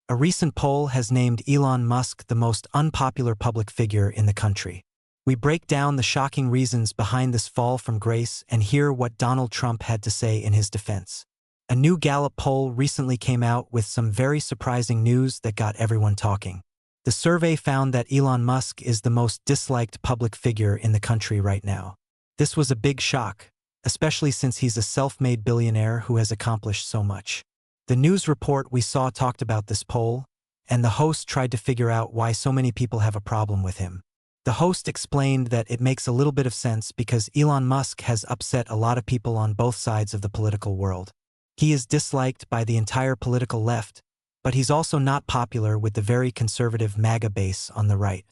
A recent poll has named Elon Musk the most unpopular public figure in the country. We break down the shocking reasons behind this fall from grace and hear what Donald Trump had to say in his defense. A new Gallup poll recently came out with some very surprising news that got everyone talking. The survey found that Elon Musk is the most disliked public figure in the country right now. This was a big shock, especially since he's a self-made billionaire who has accomplished so much. The news report we saw talked about this poll, and the host tried to figure out why so many people have a problem with him. The host explained that it makes a little bit of sense because Elon Musk has upset a lot of people on both sides of the political world. He is disliked by the entire political left, but he's also not popular with the very conservative MAGA base on the right.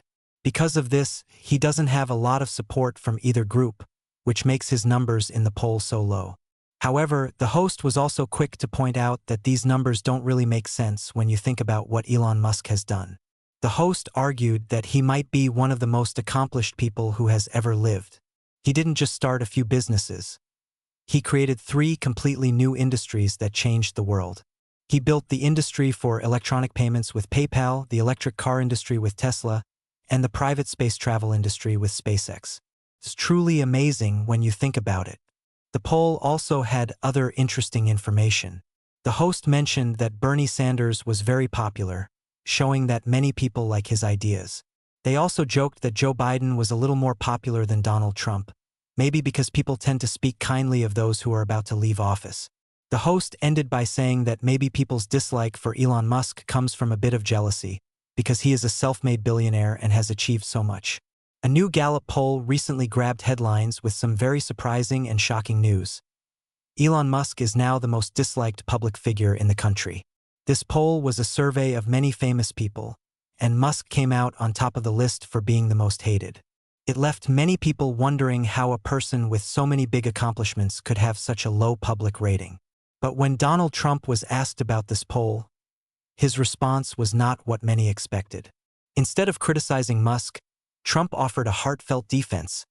Because of this, he doesn't have a lot of support from either group, which makes his numbers in the poll so low. However, the host was also quick to point out that these numbers don't really make sense when you think about what Elon Musk has done. The host argued that he might be one of the most accomplished people who has ever lived. He didn't just start a few businesses. He created 3 completely new industries that changed the world. He built the industry for electronic payments with PayPal, the electric car industry with Tesla, and the private space travel industry with SpaceX. It's truly amazing when you think about it. The poll also had other interesting information. The host mentioned that Bernie Sanders was very popular, showing that many people like his ideas. They also joked that Joe Biden was a little more popular than Donald Trump, maybe because people tend to speak kindly of those who are about to leave office. The host ended by saying that maybe people's dislike for Elon Musk comes from a bit of jealousy, because he is a self-made billionaire and has achieved so much. A new Gallup poll recently grabbed headlines with some very surprising and shocking news. Elon Musk is now the most disliked public figure in the country. This poll was a survey of many famous people, and Musk came out on top of the list for being the most hated. It left many people wondering how a person with so many big accomplishments could have such a low public rating. But when Donald Trump was asked about this poll, his response was not what many expected. Instead of criticizing Musk, Trump offered a heartfelt defense,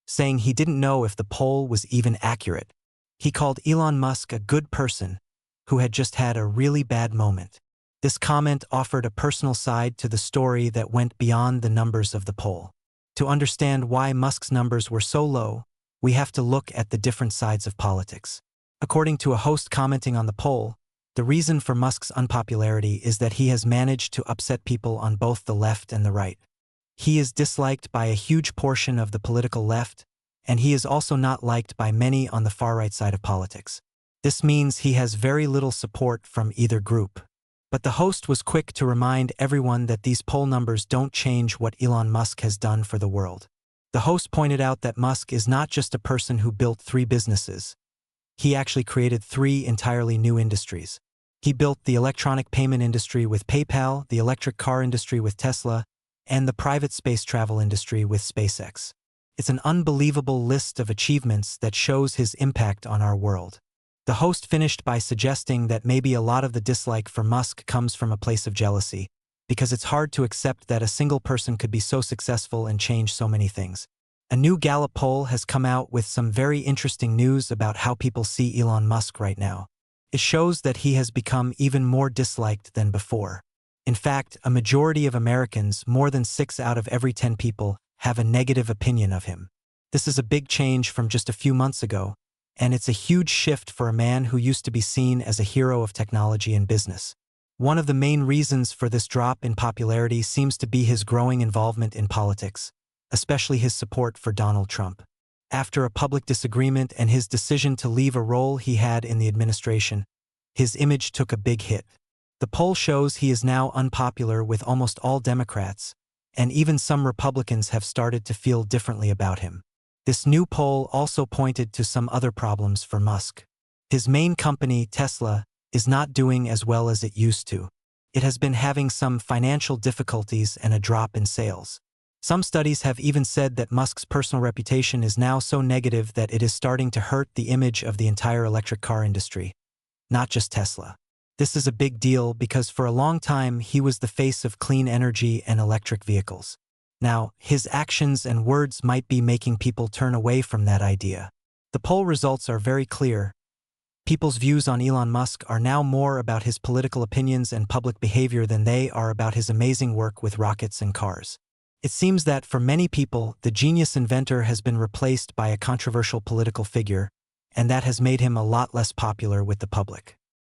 saying he didn't know if the poll was even accurate. He called Elon Musk a good person who had just had a really bad moment. This comment offered a personal side to the story that went beyond the numbers of the poll. To understand why Musk's numbers were so low, we have to look at the different sides of politics. According to a host commenting on the poll, the reason for Musk's unpopularity is that he has managed to upset people on both the left and the right. He is disliked by a huge portion of the political left, and he is also not liked by many on the far-right side of politics. This means he has very little support from either group. But the host was quick to remind everyone that these poll numbers don't change what Elon Musk has done for the world. The host pointed out that Musk is not just a person who built 3 businesses. He actually created 3 entirely new industries. He built the electronic payment industry with PayPal, the electric car industry with Tesla, and the private space travel industry with SpaceX. It's an unbelievable list of achievements that shows his impact on our world. The host finished by suggesting that maybe a lot of the dislike for Musk comes from a place of jealousy, because it's hard to accept that a single person could be so successful and change so many things. A new Gallup poll has come out with some very interesting news about how people see Elon Musk right now. It shows that he has become even more disliked than before. In fact, a majority of Americans, more than 6 out of every 10 people, have a negative opinion of him. This is a big change from just a few months ago, and it's a huge shift for a man who used to be seen as a hero of technology and business. One of the main reasons for this drop in popularity seems to be his growing involvement in politics, especially his support for Donald Trump. After a public disagreement and his decision to leave a role he had in the administration, his image took a big hit. The poll shows he is now unpopular with almost all Democrats, and even some Republicans have started to feel differently about him. This new poll also pointed to some other problems for Musk. His main company, Tesla, is not doing as well as it used to. It has been having some financial difficulties and a drop in sales. Some studies have even said that Musk's personal reputation is now so negative that it is starting to hurt the image of the entire electric car industry, not just Tesla. This is a big deal because for a long time he was the face of clean energy and electric vehicles. Now, his actions and words might be making people turn away from that idea. The poll results are very clear. People's views on Elon Musk are now more about his political opinions and public behavior than they are about his amazing work with rockets and cars. It seems that for many people, the genius inventor has been replaced by a controversial political figure, and that has made him a lot less popular with the public.